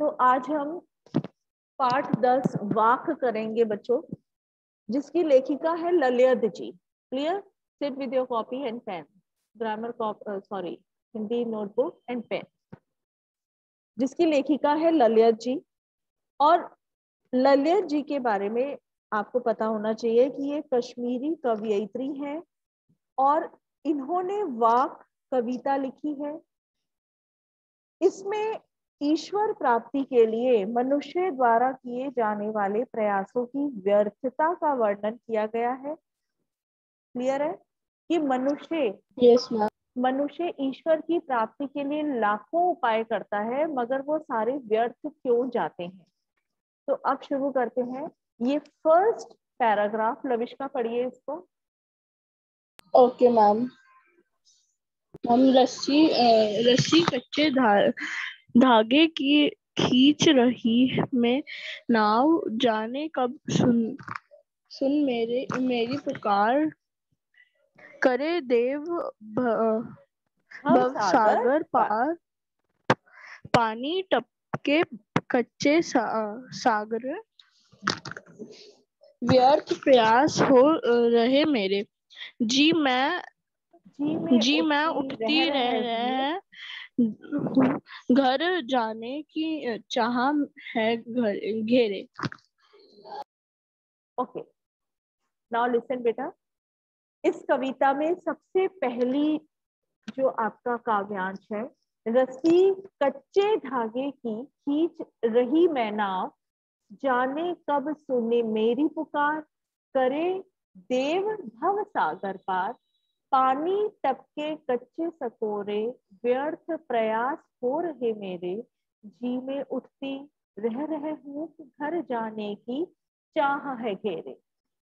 तो आज हम पाठ 10 वाक करेंगे बच्चों, जिसकी लेखिका है Lalit ji. Clear? Sit with your copy and pen, grammar sorry Hindi notebook and pen. जिसकी लेखिका है ललित जी। और ललित जी के बारे में आपको पता होना चाहिए कि ये कश्मीरी कवयित्री हैं और इन्होंने वाक कविता लिखी है। इसमें ईश्वर प्राप्ति के लिए मनुष्य द्वारा किए जाने वाले प्रयासों की व्यर्थता का वर्णन किया गया है। क्लियर है कि मनुष्य ईश्वर की प्राप्ति के लिए लाखों उपाय करता है, मगर वो सारे व्यर्थ क्यों जाते हैं। तो अब शुरू करते हैं। ये फर्स्ट पैराग्राफ लविष्का पढ़िए इसको। Okay ma'am. हम रस्सी कच्चे धागे की खींच रही में नाव, जाने कब सुन मेरी पुकार, करे देव भव सागर पार, पानी टपके कच्चे सागर, व्यर्थ प्रयास हो रहे मेरे, जी मैं उठती रह घर जाने की चाह है घेरे। ओके, नाउ लिसन बेटा। इस कविता में सबसे पहली जो आपका काव्यांश है, रस्सी कच्चे धागे की खींच रही मैं नाव, जाने कब सुने मेरी पुकार, करे देव भव सागर पार, पानी टपके कच्चे सकोरे, व्यर्थ प्रयास हो रहे मेरे, जी में उठती रह रहे हूँ घर जाने की चाह है घेरे।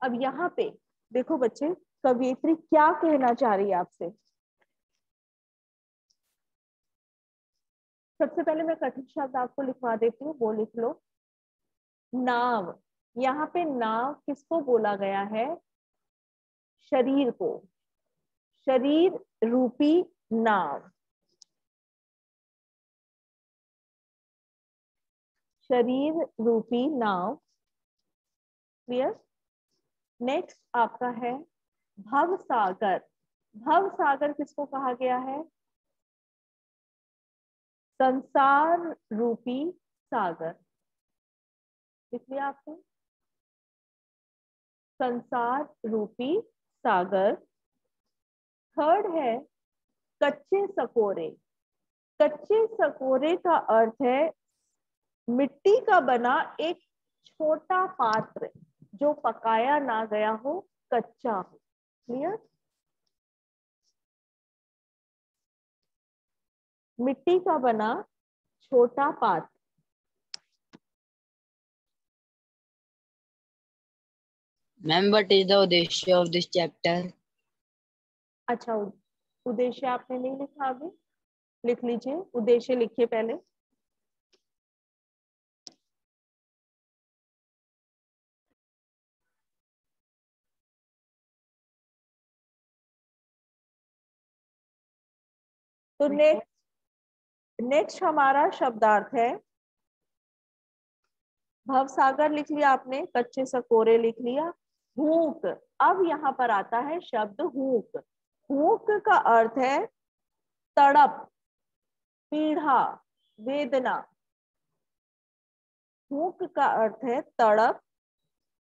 अब यहाँ पे देखो बच्चे, कवियत्री क्या कहना चाह रही है आपसे। सबसे पहले मैं कठिन शब्द आपको लिखवा देती हूँ, वो लिख लो। नाव। यहाँ पे नाव किसको बोला गया है? शरीर को। शरीर रूपी नाव। शरीर रूपी नाव। क्लियर? नेक्स्ट आपका है भव सागर। भव सागर किसको कहा गया है? संसार रूपी सागर। लिख लिया आपने? संसार रूपी सागर। थर्ड है कच्चे सकोरे। कच्चे सकोरे का अर्थ है मिट्टी का बना एक छोटा पात्र जो पकाया ना गया हो, कच्चा हो। क्लियर? मिट्टी का बना छोटा पात्र। Ma'am, what is the उद्देश्य of this chapter? अच्छा, उद्देश्य आपने नहीं लिखा, आगे लिख लीजिए। उद्देश्य लिखिए पहले। तो नेक्स्ट हमारा शब्दार्थ है भवसागर। लिख लिया आपने? कच्चे सकोरे लिख लिया। हूक। अब यहाँ पर आता है शब्द हूक। हूक का अर्थ है तड़प, पीड़ा, वेदना। हूक का अर्थ है तड़प,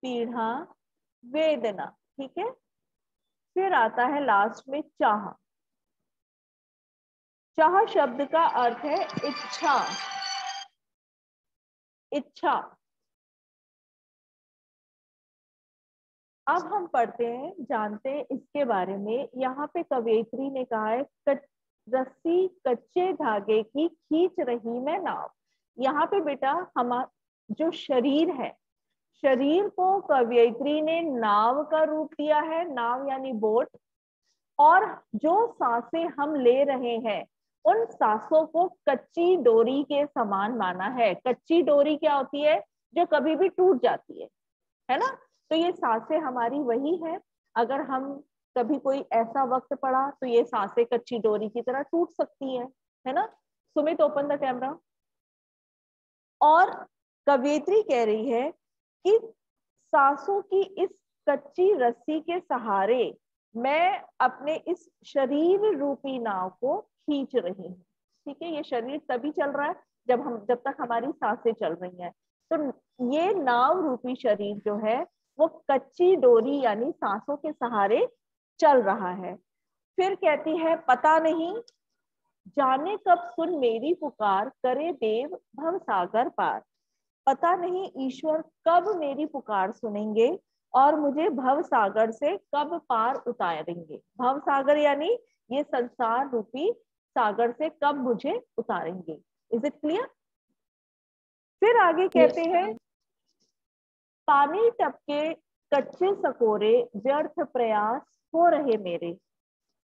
पीड़ा, वेदना। ठीक है? फिर आता है लास्ट में चाह। चाह शब्द का अर्थ है इच्छा। इच्छा। अब हम पढ़ते हैं, जानते हैं इसके बारे में। यहाँ पे कवयित्री ने कहा है रस्सी कच्चे धागे की खींच रही मैं नाव। यहाँ पे बेटा हम जो शरीर है, शरीर को कवयित्री ने नाव का रूप दिया है। नाव यानी बोट। और जो सांसें हम ले रहे हैं, उन सांसों को कच्ची डोरी के समान माना है। कच्ची डोरी क्या होती है? जो कभी भी टूट जाती है ना? तो ये सांसें हमारी वही है। अगर हम कभी कोई ऐसा वक्त पड़ा तो ये सांसें कच्ची डोरी की तरह टूट सकती है ना? Sumit, open the camera. और कवयित्री कह रही है कि सांसों की इस कच्ची रस्सी के सहारे मैं अपने इस शरीर रूपी नाव को खींच रही हूँ। ठीक है, ये शरीर तभी चल रहा है जब तक हमारी सांसें चल रही हैं। तो ये नाव रूपी शरीर जो है वो कच्ची डोरी यानी सांसों के सहारे चल रहा है। फिर कहती है पता नहीं जाने कब सुन मेरी पुकार, करे देव भव सागर पार। पता नहीं ईश्वर कब मेरी पुकार सुनेंगे और मुझे भव सागर से कब पार उतारेंगे। भव सागर यानी ये संसार रूपी सागर से कब मुझे उतारेंगे। Is it clear? फिर आगे कहते हैं पानी टपके कच्चे सकोरे व्यर्थ प्रयास हो रहे मेरे।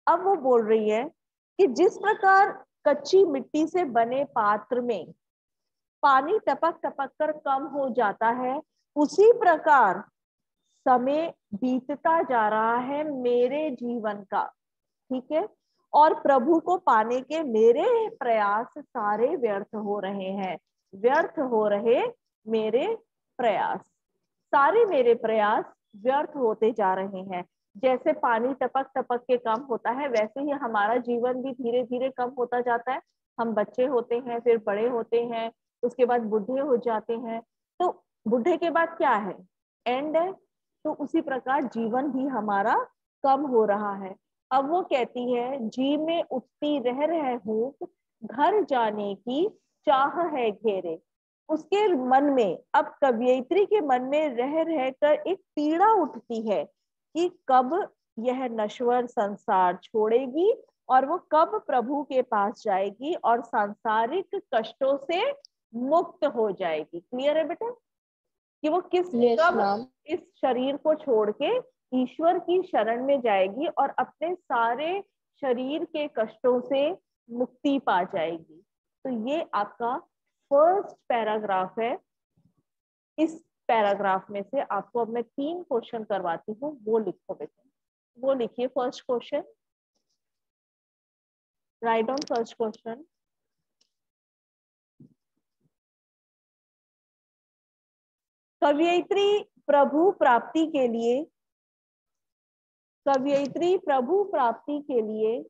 अब वो बोल रही है कि जिस प्रकार कच्ची मिट्टी से बने पात्र में पानी टपक टपक कर कम हो जाता है, उसी प्रकार समय बीतता जा रहा है मेरे जीवन का। ठीक है, और प्रभु को पाने के मेरे प्रयास सारे व्यर्थ हो रहे हैं। व्यर्थ हो रहे मेरे प्रयास, सारे मेरे प्रयास व्यर्थ होते जा रहे हैं। जैसे पानी टपक टपक के कम होता है, वैसे ही हमारा जीवन भी धीरे धीरे कम होता जाता है। हम बच्चे होते हैं, फिर बड़े होते हैं, उसके बाद बूढ़े हो जाते हैं। तो बूढ़े के बाद क्या है? एंड है। तो उसी प्रकार जीवन भी हमारा कम हो रहा है। अब वो कहती है जी में उठती रह रहे हूँ, घर जाने की चाह है घेरे। उसके मन में, अब कवयित्री के मन में रह रहकर एक पीड़ा उठती है कि कब यह नश्वर संसार छोड़ेगी और वो कब प्रभु के पास जाएगी और सांसारिक कष्टों से मुक्त हो जाएगी। क्लियर है बेटा? कि वो कब इस शरीर को छोड़ के ईश्वर की शरण में जाएगी और अपने सारे शरीर के कष्टों से मुक्ति पा जाएगी। तो ये आपका फर्स्ट पैराग्राफ है। इस पैराग्राफ में से आपको अब मैं 3 क्वेश्चन करवाती हूँ, वो लिखो बेटा। वो लिखिए first question, write down first question. कवयित्री प्रभु प्राप्ति के लिए, कवयित्री प्रभु प्राप्ति के लिए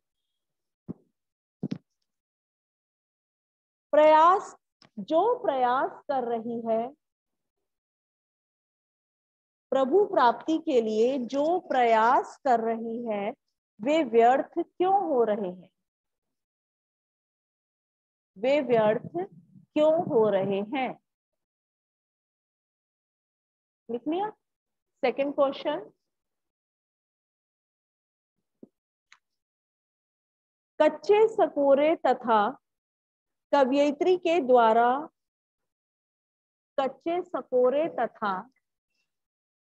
प्रयास कर रही है, प्रभु प्राप्ति के लिए जो प्रयास कर रही है वे व्यर्थ क्यों हो रहे हैं? वे व्यर्थ क्यों हो रहे हैं? लिख लिया? सेकंड क्वेश्चन, कच्चे सकोरे तथा कवयित्री के द्वारा, कच्चे सकोरे तथा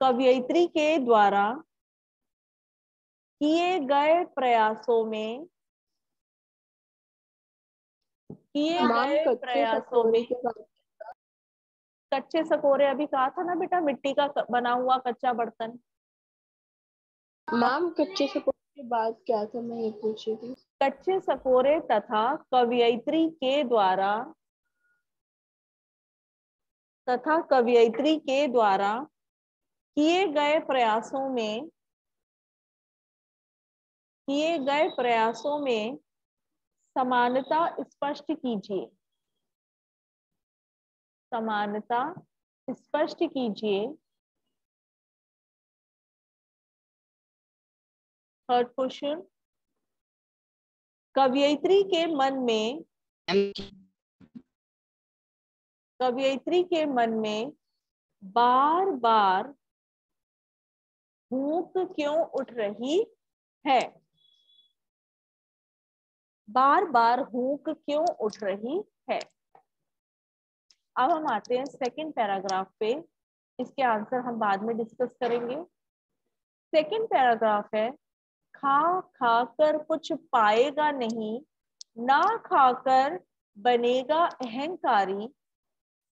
कवयित्री के द्वारा किए गए प्रयासों में, कच्चे सकोरे अभी कहा था ना बेटा, मिट्टी का बना हुआ कच्चा बर्तन। मैम कच्चे सकोरे के बाद क्या था, मैं ये पूछ रही थी। कच्चे सकोरे तथा कवयित्री के द्वारा, तथा कवयित्री के द्वारा किए गए प्रयासों में, किए गए प्रयासों में समानता स्पष्ट कीजिए, समानता स्पष्ट कीजिए। थर्ड क्वेश्चन, कवयित्री के मन में, कवयित्री के मन में बार बार भूख क्यों उठ रही है? बार बार भूख क्यों उठ रही है? अब हम आते हैं सेकंड पैराग्राफ पे। इसके आंसर हम बाद में डिस्कस करेंगे। सेकंड पैराग्राफ है, खा खाकर कुछ पाएगा नहीं, ना खाकर बनेगा अहंकारी,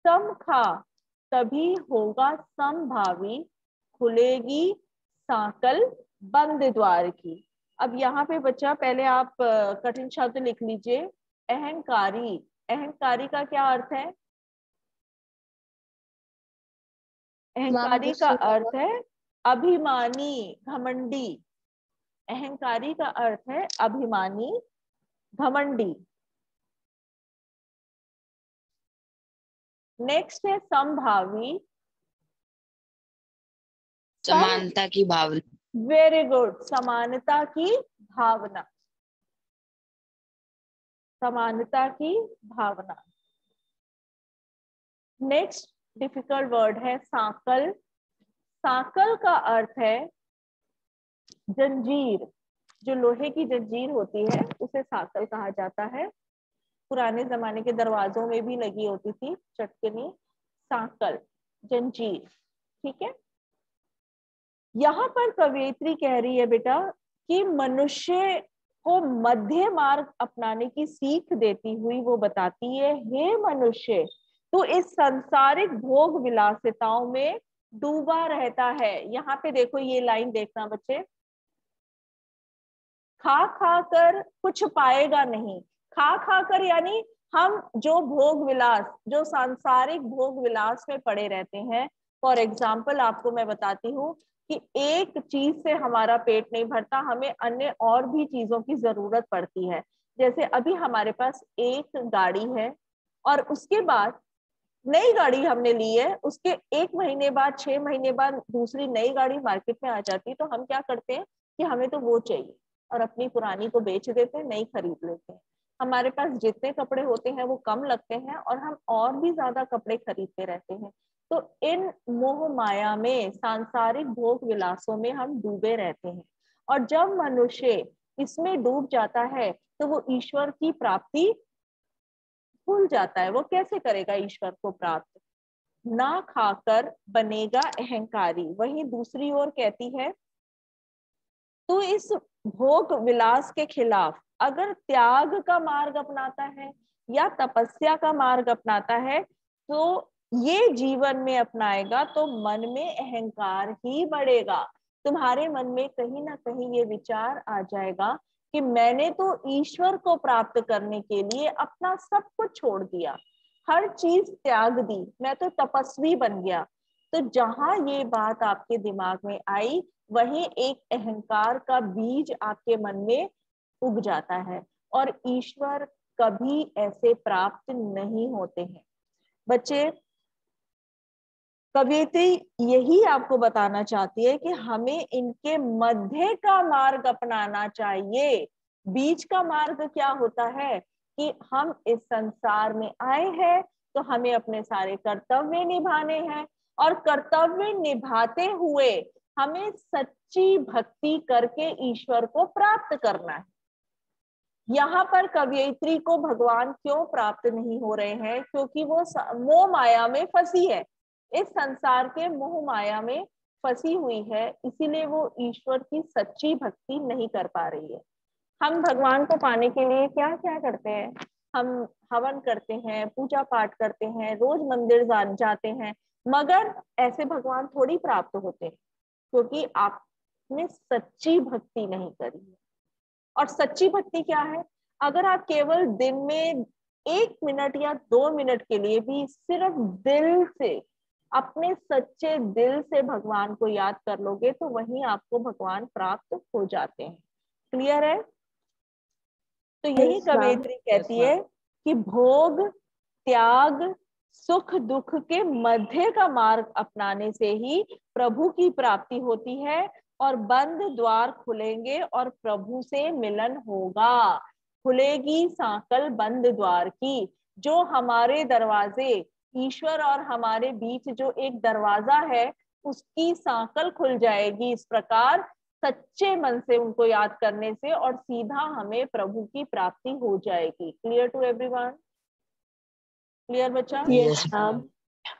सम खा तभी होगा समभावी, खुलेगी सांकल बंद द्वार की। अब यहाँ पे बच्चा पहले आप कठिन शब्द लिख लीजिए। अहंकारी, अहंकारी का क्या अर्थ है? अहंकारी का अर्थ है अभिमानी, घमंडी। अहंकारी का अर्थ है अभिमानी, घमंडी। नेक्स्ट है समभावी, समानता की भावना। वेरी गुड, समानता की भावना, समानता की भावना। नेक्स्ट डिफिकल्ट वर्ड है सांकल। सांकल का अर्थ है जंजीर, जो लोहे की जंजीर होती है उसे सांकल कहा जाता है। पुराने जमाने के दरवाजों में भी लगी होती थी चटकनी, सांकल, जंजीर। ठीक है, यहाँ पर कवयित्री कह रही है बेटा कि मनुष्य को मध्य मार्ग अपनाने की सीख देती हुई वो बताती है, हे मनुष्य तू इस सांसारिक भोग विलासिताओं में डूबा रहता है। यहाँ पे देखो, ये लाइन देखना बच्चे, खा खा कर कुछ पाएगा नहीं। खा खा कर यानी हम जो भोग विलास, जो सांसारिक भोग विलास में पड़े रहते हैं। फॉर एग्जाम्पल आपको मैं बताती हूँ कि एक चीज से हमारा पेट नहीं भरता, हमें अन्य और भी चीजों की जरूरत पड़ती है। जैसे अभी हमारे पास एक गाड़ी है और उसके बाद नई गाड़ी हमने ली है, उसके 1 महीने बाद, 6 महीने बाद दूसरी नई गाड़ी मार्केट में आ जाती है, तो हम क्या करते हैं कि हमें तो वो चाहिए और अपनी पुरानी को बेच देते हैं, नई खरीद लेते हैं। हमारे पास जितने कपड़े होते हैं वो कम लगते हैं और हम और भी ज्यादा कपड़े खरीदते रहते हैं। तो इन मोह माया में, सांसारिक भोग विलासों में हम डूबे रहते हैं। और जब मनुष्य इसमें डूब जाता है तो वो ईश्वर की प्राप्ति भूल जाता है। वो कैसे करेगा ईश्वर को प्राप्त? ना खाकर बनेगा अहंकारी। वहीं दूसरी ओर कहती है, तू इस भोग विलास के खिलाफ अगर त्याग का मार्ग अपनाता है या तपस्या का मार्ग अपनाता है, तो ये जीवन में अपनाएगा तो मन में अहंकार ही बढ़ेगा। तुम्हारे मन में कहीं ना कहीं ये विचार आ जाएगा कि मैंने तो ईश्वर को प्राप्त करने के लिए अपना सब कुछ छोड़ दिया, हर चीज त्याग दी, मैं तो तपस्वी बन गया। तो जहां ये बात आपके दिमाग में आई, वही एक अहंकार का बीज आपके मन में उग जाता है और ईश्वर कभी ऐसे प्राप्त नहीं होते हैं। बच्चे, कवयित्री यही आपको बताना चाहती है कि हमें इनके मध्य का मार्ग अपनाना चाहिए। बीच का मार्ग क्या होता है कि हम इस संसार में आए हैं तो हमें अपने सारे कर्तव्य निभाने हैं और कर्तव्य निभाते हुए हमें सच्ची भक्ति करके ईश्वर को प्राप्त करना है। यहाँ पर कवयित्री को भगवान क्यों प्राप्त नहीं हो रहे हैं? क्योंकि वो मोह माया में फंसी है, इस संसार के मोह माया में फंसी हुई है, इसीलिए वो ईश्वर की सच्ची भक्ति नहीं कर पा रही है। हम भगवान को पाने के लिए क्या क्या करते हैं? हम हवन करते हैं, पूजा पाठ करते हैं, रोज मंदिर जाते हैं, मगर ऐसे भगवान थोड़ी प्राप्त होते हैं, क्योंकि आपने सच्ची भक्ति नहीं करी है। और सच्ची भक्ति क्या है? अगर आप केवल दिन में 1 मिनट या 2 मिनट के लिए भी सिर्फ दिल से, अपने सच्चे दिल से भगवान को याद कर लोगे तो वहीं आपको भगवान प्राप्त हो जाते हैं। क्लियर है? तो यही कवयित्री कहती है कि भोग, त्याग, सुख दुख के मध्य का मार्ग अपनाने से ही प्रभु की प्राप्ति होती है और बंद द्वार खुलेंगे और प्रभु से मिलन होगा। खुलेगी सांकल बंद द्वार की। जो हमारे दरवाजे, ईश्वर और हमारे बीच जो एक दरवाजा है, उसकी सांकल खुल जाएगी इस प्रकार, सच्चे मन से उनको याद करने से, और सीधा हमें प्रभु की प्राप्ति हो जाएगी। Clear to everyone? क्लियर बच्चा? Yes.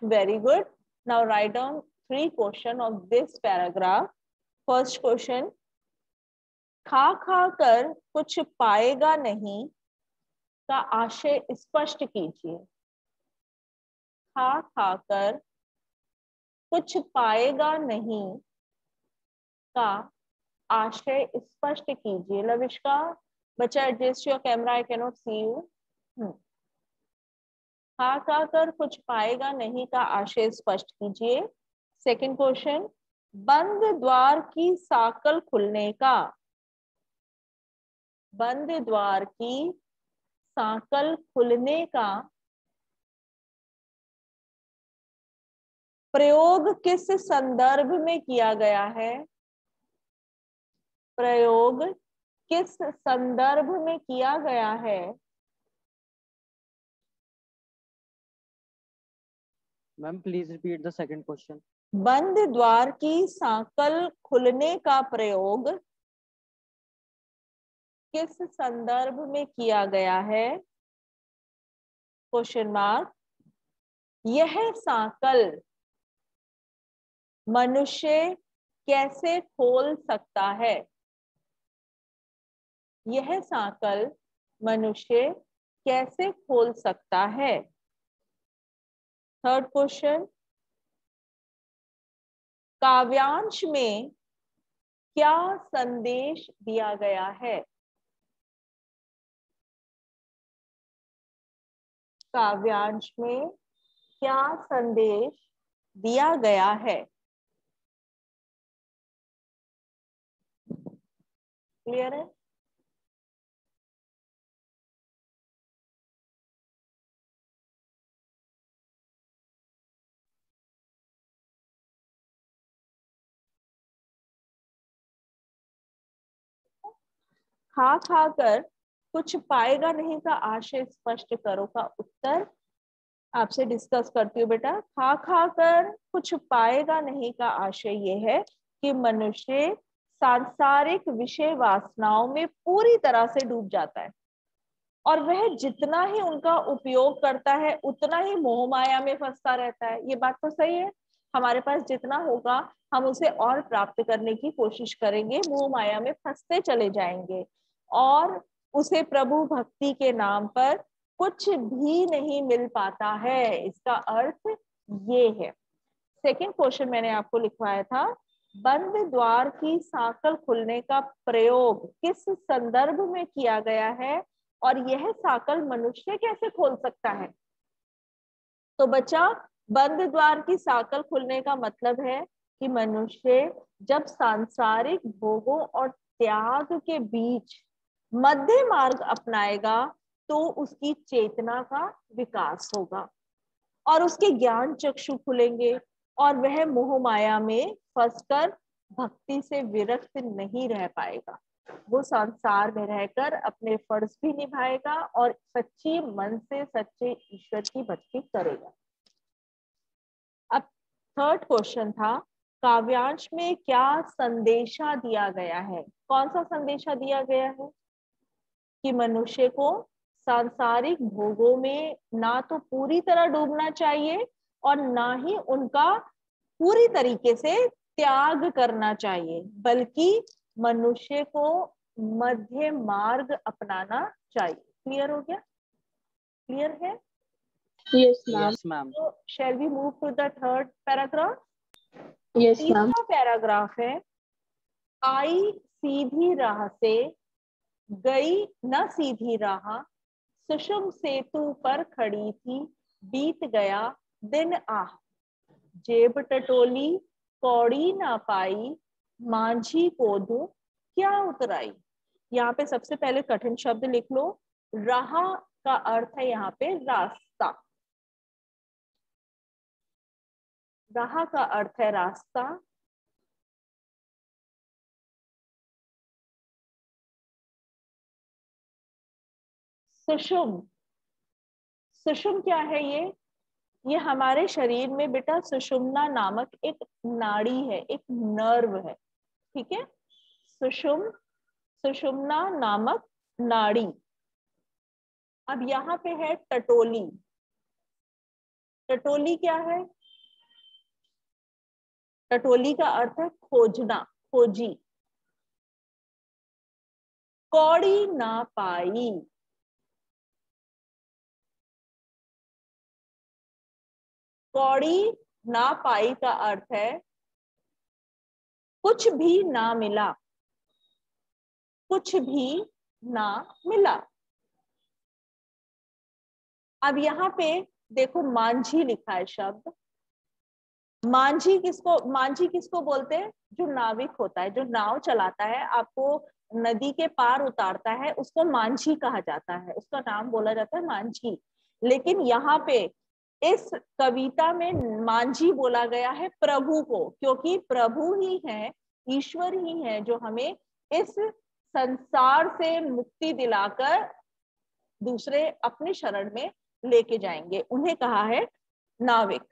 Very good. Now write down 3 questions of this paragraph. First question, खा खा कर कुछ पाएगा नहीं का आशय स्पष्ट कीजिए। खा खा कर कुछ पाएगा नहीं का आशय स्पष्ट कीजिए। लविष्का, बच्चा adjust your camera, I cannot see you. खा खा कर कुछ पाएगा नहीं का आशय स्पष्ट कीजिए। सेकंड क्वेश्चन, बंद द्वार की साकल खुलने का, बंद द्वार की साकल खुलने का प्रयोग किस संदर्भ में किया गया है? प्रयोग किस संदर्भ में किया गया है? Ma'am please repeat the second question. बंद द्वार की साकल खुलने का प्रयोग किस संदर्भ में किया गया है? Question mark. यह साकल मनुष्य कैसे खोल सकता है? यह साकल मनुष्य कैसे खोल सकता है? थर्ड क्वेश्चन, काव्यांश में क्या संदेश दिया गया है? काव्यांश में क्या संदेश दिया गया है? क्लियर है? खा खाकर कुछ पाएगा नहीं का आशय स्पष्ट करो का उत्तर आपसे डिस्कस करती हूँ बेटा। खा खाकर कुछ पाएगा नहीं का आशय ये है कि मनुष्य सांसारिक विषय वासनाओं में पूरी तरह से डूब जाता है और वह जितना ही उनका उपयोग करता है उतना ही मोह माया में फंसता रहता है। ये बात तो सही है, हमारे पास जितना होगा हम उसे और प्राप्त करने की कोशिश करेंगे, मोह माया में फंसते चले जाएंगे और उसे प्रभु भक्ति के नाम पर कुछ भी नहीं मिल पाता है। इसका अर्थ ये है। सेकंड क्वेश्चन मैंने आपको लिखवाया था, बंद द्वार की साकल खुलने का प्रयोग किस संदर्भ में किया गया है और यह साकल मनुष्य कैसे खोल सकता है? तो बच्चा, बंद द्वार की साकल खुलने का मतलब है कि मनुष्य जब सांसारिक भोगों और त्याग के बीच मध्य मार्ग अपनाएगा तो उसकी चेतना का विकास होगा और उसके ज्ञान चक्षु खुलेंगे और वह मोह माया में फंसकर भक्ति से विरक्त नहीं रह पाएगा। वो संसार में रहकर अपने फर्ज भी निभाएगा और सच्ची मन से सच्चे ईश्वर की भक्ति करेगा। अब थर्ड क्वेश्चन था, काव्यांश में क्या संदेशा दिया गया है? कौन सा संदेशा दिया गया है? कि मनुष्य को सांसारिक भोगों में ना तो पूरी तरह डूबना चाहिए और ना ही उनका पूरी तरीके से त्याग करना चाहिए, बल्कि मनुष्य को मध्य मार्ग अपनाना चाहिए। क्लियर हो गया? क्लियर है? Yes ma'am. Yes ma'am. तो shall we move to the third paragraph? Yes ma'am. तीसरा पैराग्राफ है, आई सीधी राह से गई न सीधी राह, सुषुम सेतु पर खड़ी थी, बीत गया दिन आह, जेब टटोली कौड़ी ना पाई, मांझी को दूं क्या उतराई। यहाँ पे सबसे पहले कठिन शब्द लिख लो। राह का अर्थ है यहाँ पे रास्ता, राह का अर्थ है रास्ता। सुषुम, सुषुम क्या है? ये हमारे शरीर में बेटा सुषुम्ना नामक एक नाड़ी है, एक नर्व है, ठीक है? सुषुम, सुषुम्ना नामक नाड़ी। अब यहाँ पे है टटोली। टटोली क्या है? टटोली का अर्थ है खोजना, खोजी। कौड़ी ना पाई, कौड़ी ना पाई का अर्थ है कुछ भी ना मिला, कुछ भी ना मिला। अब यहाँ पे देखो मांझी लिखा है शब्द, मांझी किसको बोलते हैं? जो नाविक होता है, जो नाव चलाता है, आपको नदी के पार उतारता है, उसको मांझी कहा जाता है, उसका नाम बोला जाता है मांझी। लेकिन यहाँ पे इस कविता में मांझी बोला गया है प्रभु को, क्योंकि प्रभु ही है, ईश्वर ही है जो हमें इस संसार से मुक्ति दिलाकर दूसरे अपने शरण में लेके जाएंगे, उन्हें कहा है नाविक।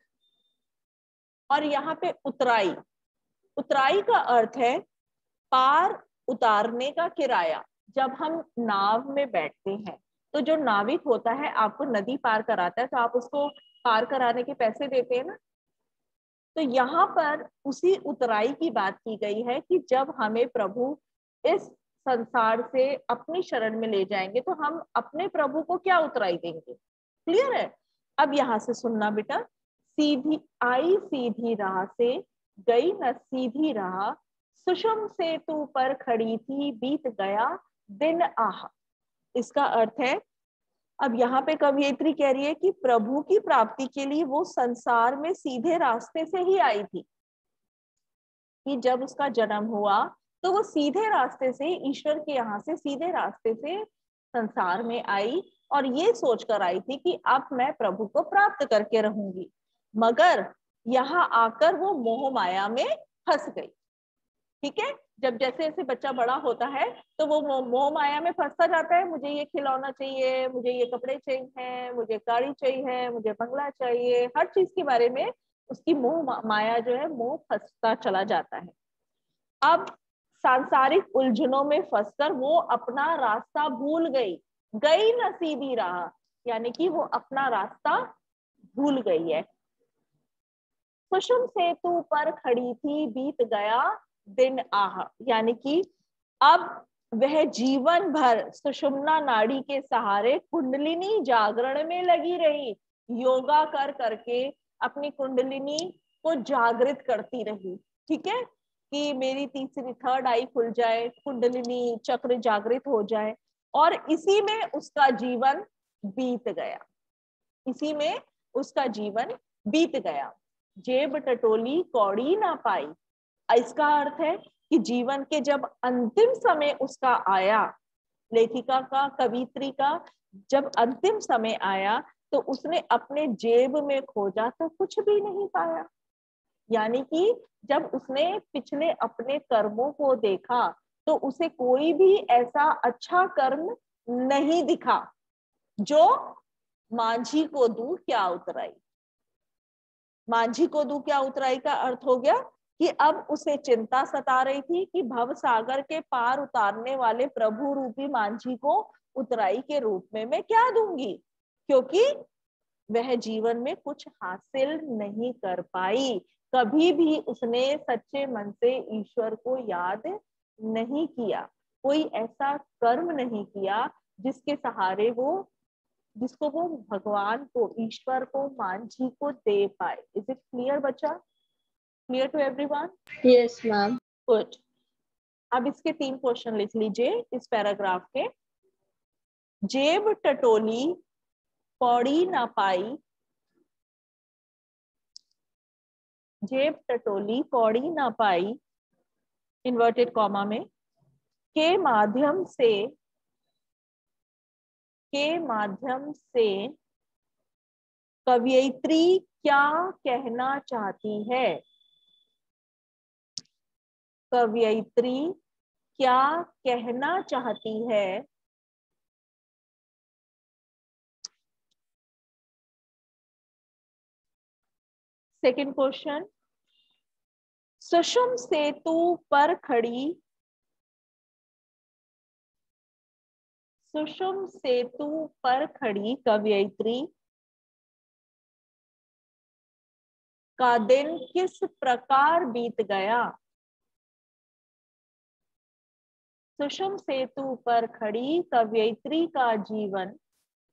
और यहाँ पे उतराई, उतराई का अर्थ है पार उतारने का किराया। जब हम नाव में बैठते हैं तो जो नाविक होता है आपको नदी पार कराता है, तो आप उसको पार कराने के पैसे देते हैं ना। तो यहाँ पर उसी उतराई की बात की गई है कि जब हमें प्रभु इस संसार से अपनी शरण में ले जाएंगे तो हम अपने प्रभु को क्या उतराई देंगे। क्लियर है? अब यहाँ से सुनना बेटा, सीधी आई सीधी राह से गई न सीधी राह, सुषम सेतु पर खड़ी थी बीत गया दिन आह। इसका अर्थ है, अब यहाँ पे कवयित्री कह रही है कि प्रभु की प्राप्ति के लिए वो संसार में सीधे रास्ते से ही आई थी, कि जब उसका जन्म हुआ तो वो सीधे रास्ते से, ईश्वर के यहाँ से सीधे रास्ते से संसार में आई और ये सोचकर आई थी कि अब मैं प्रभु को प्राप्त करके रहूंगी। मगर यहाँ आकर वो मोह माया में फंस गई। ठीक है, जब जैसे जैसे बच्चा बड़ा होता है तो वो मोह माया में फंसता जाता है, मुझे ये खिलौना चाहिए, मुझे ये कपड़े चाहिए, मुझे गाड़ी चाहिए, मुझे बंगला चाहिए, हर चीज के बारे में उसकी मोह माया जो है मोह फंसता चला जाता है। अब सांसारिक उलझनों में फंसकर वो अपना रास्ता भूल गई, गई न सीधी राह, यानी कि वो अपना रास्ता भूल गई है। सुषम सेतु पर खड़ी थी बीत गया दिन आह, यानी कि अब वह जीवन भर सुषुम्ना नाड़ी के सहारे कुंडलिनी जागरण में लगी रही, योगा कर करके अपनी कुंडलिनी को जागृत करती रही। ठीक है, कि मेरी तीसरी थर्ड आई खुल जाए, कुंडलिनी चक्र जागृत हो जाए, और इसी में उसका जीवन बीत गया, इसी में उसका जीवन बीत गया। जेब टटोली कौड़ी ना पाई, इसका अर्थ है कि जीवन के जब अंतिम समय उसका आया, लेखिका का, कवित्री का जब अंतिम समय आया तो उसने अपने जेब में खोजा तो कुछ भी नहीं पाया। यानी कि जब उसने पिछले अपने कर्मों को देखा तो उसे कोई भी ऐसा अच्छा कर्म नहीं दिखा जो मांझी को दूं क्या उतराई। मांझी को दूं क्या उतराई का अर्थ हो गया कि अब उसे चिंता सता रही थी कि भव सागर के पार उतारने वाले प्रभु रूपी मांझी को उतराई के रूप में मैं क्या दूंगी, क्योंकि वह जीवन में कुछ हासिल नहीं कर पाई। कभी भी उसने सच्चे मन से ईश्वर को याद नहीं किया, कोई ऐसा कर्म नहीं किया जिसके सहारे वो, जिसको वो भगवान को, ईश्वर को, मांझी को दे पाए। इज इट क्लियर बच्चा? Clear to everyone? Yes ma'am. Good. अब इसके 3 क्वेश्चन लिख लीजिए इस पैराग्राफ के। जेब टटोली पौड़ी ना पाई, जेब टटोली पौड़ी ना पाई, इन्वर्टेड कॉमा में, के माध्यम से, के माध्यम से कवयित्री क्या कहना चाहती है, कवयित्री क्या कहना चाहती है। सेकंड क्वेश्चन, सुषुम सेतु पर खड़ी, सुषुम सेतु पर खड़ी कवयित्री का दिन किस प्रकार बीत गया। सुषुम सेतु पर खड़ी कवयित्री का जीवन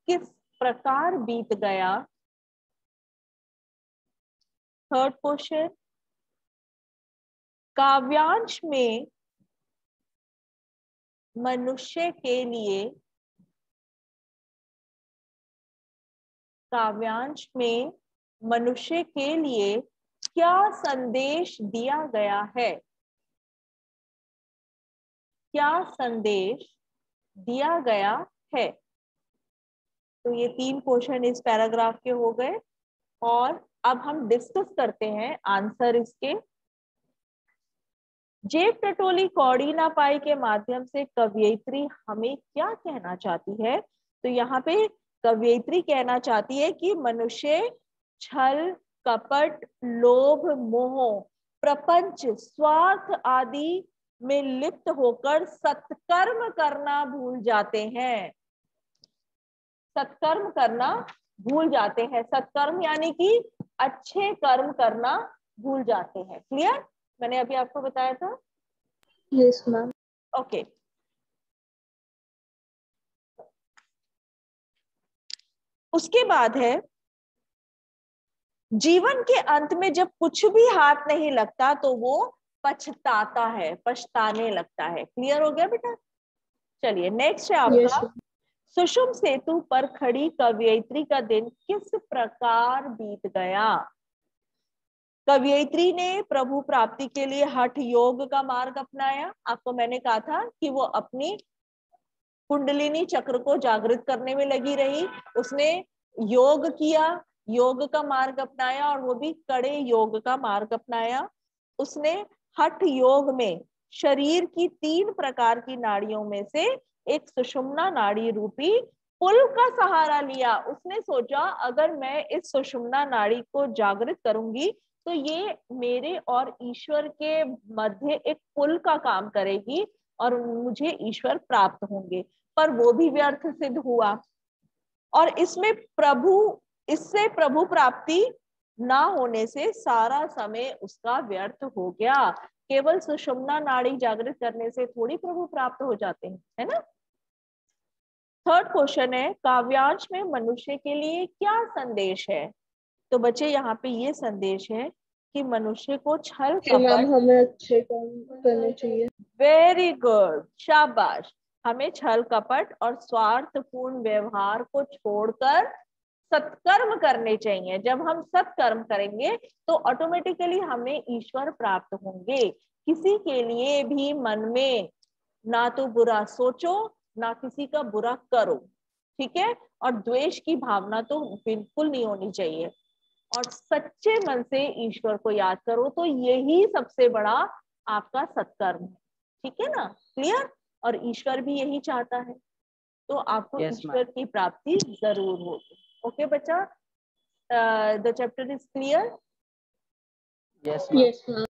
किस प्रकार बीत गया। थर्ड क्वेश्चन, काव्यांश में मनुष्य के लिए, काव्यांश में मनुष्य के लिए क्या संदेश दिया गया है? क्या संदेश दिया गया है? तो ये 3 क्वेश्चन इस पैराग्राफ के हो गए और अब हम डिस्कस करते हैं आंसर इसके। जेब टटोली कौड़ी ना पाई के माध्यम से कवयित्री हमें क्या कहना चाहती है? तो यहाँ पे कवयित्री कहना चाहती है कि मनुष्य छल, कपट, लोभ, मोह, प्रपंच, स्वार्थ आदि में लिप्त होकर सत्कर्म करना भूल जाते हैं। सत्कर्म करना भूल जाते हैं। सत्कर्म यानी कि अच्छे कर्म करना भूल जाते हैं। क्लियर? मैंने अभी आपको बताया था। Yes ma'am. ओके, उसके बाद है जीवन के अंत में जब कुछ भी हाथ नहीं लगता तो वो पछताता है, पछताने लगता है। क्लियर हो गया बेटा? चलिए नेक्स्ट है आपका। सुषुम सेतु पर खड़ी कवयित्री का दिन किस प्रकार बीत गया? कवयित्री ने प्रभु प्राप्ति के लिए हठ योग का मार्ग अपनाया। आपको मैंने कहा था कि वो अपनी कुंडलिनी चक्र को जागृत करने में लगी रही। उसने योग किया, योग का मार्ग अपनाया और वो भी कड़े योग का मार्ग अपनाया। उसने हठ योग में शरीर की 3 प्रकार की नाड़ियों में से एक सुषुम्ना नाड़ी रूपी पुल का सहारा लिया। उसने सोचा अगर मैं इस सुषुम्ना नाड़ी को जागृत करूंगी तो ये मेरे और ईश्वर के मध्य एक पुल का काम करेगी और मुझे ईश्वर प्राप्त होंगे। पर वो भी व्यर्थ सिद्ध हुआ और इससे प्रभु प्राप्ति ना होने से सारा समय उसका व्यर्थ हो गया। केवल सुषुम्ना नाड़ी जागृत करने से थोड़ी प्रभु प्राप्त हो जाते हैं, है ना? थर्ड क्वेश्चन है काव्यांश में मनुष्य के लिए क्या संदेश है? तो बच्चे यहाँ पे ये संदेश है कि मनुष्य को छल कपट, हमें अच्छे काम करने चाहिए। वेरी गुड, शाबाश। हमें छल कपट और स्वार्थपूर्ण व्यवहार को छोड़कर सत्कर्म करने चाहिए। जब हम सत्कर्म करेंगे तो ऑटोमेटिकली हमें ईश्वर प्राप्त होंगे। किसी के लिए भी मन में ना तो बुरा सोचो ना किसी का बुरा करो, ठीक है? और द्वेष की भावना तो बिल्कुल नहीं होनी चाहिए और सच्चे मन से ईश्वर को याद करो। तो यही सबसे बड़ा आपका सत्कर्म है, ठीक है ना? क्लियर? और ईश्वर भी यही चाहता है, तो आपको ईश्वर की प्राप्ति जरूर होगी। ओके बच्चा, the chapter is clear? Yes ma'am.